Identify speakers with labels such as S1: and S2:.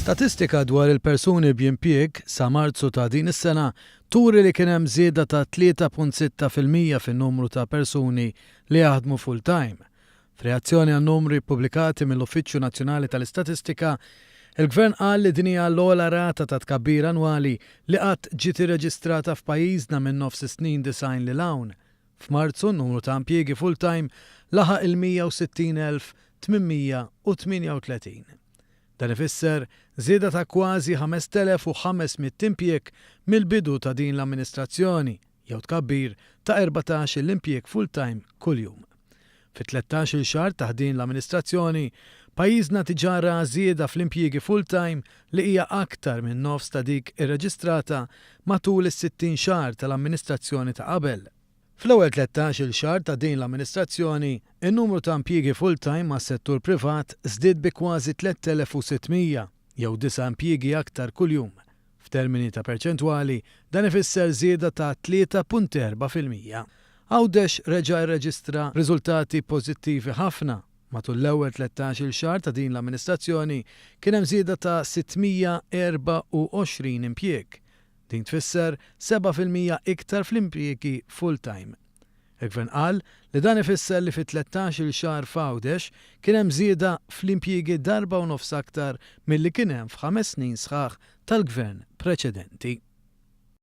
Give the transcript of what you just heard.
S1: Statistika dwar il-persuni b'impjieg sa Marzu ta' din is-sena turi li kien hemm żieda ta' 3.6% fin-numru ta' persuni li jaħdmu full-time. F'reazzjoni għan-numri ppubblikati mill-Uffiċċju Nazzjonali tal-Istatistika, il-Gvern qal li din hija l-ogħla rata ta' tkabbir annwali li qatt ġiet irreġistrata f'pajjiżna minn nofs is-snin design lil hawn. F'Marzu n-numru ta' impjiegi full-time laħaq il-160,838. Dan ifisser żieda ta' kważi 5,500 impjieg mill-bidu ta' din l-amministrazzjoni, jew tkabbir ta' 14 l-impjieg full-time kuljum. Fit-13 xahar ta' din l-amministrazzjoni, pajjiżna tiġara żieda fl-impjiegi full-time li hija aktar minn nofs ta' dik irreġistrata matul is-60 xahar tal-amministrazzjoni ta' qabel. Fl-ewwel 13 xahar ta' din l-amministrazzjoni, in-numru ta' impjiegi full-time mas-settur privat żdied bi kważi 3,600 jew 9 impjiegi aktar kuljum. F'termini ta' perċentwali, dan ifisser żieda ta' 3.4%. Għawdex reġa' rreġistra riżultati pożittivi ħafna. Matul l-ewwel 13 xahar ta' din l-amministrazzjoni kien hemm żieda ta' 624 impjieg. Din tfisser 7% iktar fl-impjiegi full-time. Il-Gvern qal li dan ifisser li fit-13 xahar f'Għawdex kien hemm żieda fl-impjiegi darba u nofs aktar milli kien hemm f'5 snin sħaħ tal-Gvern preċedenti.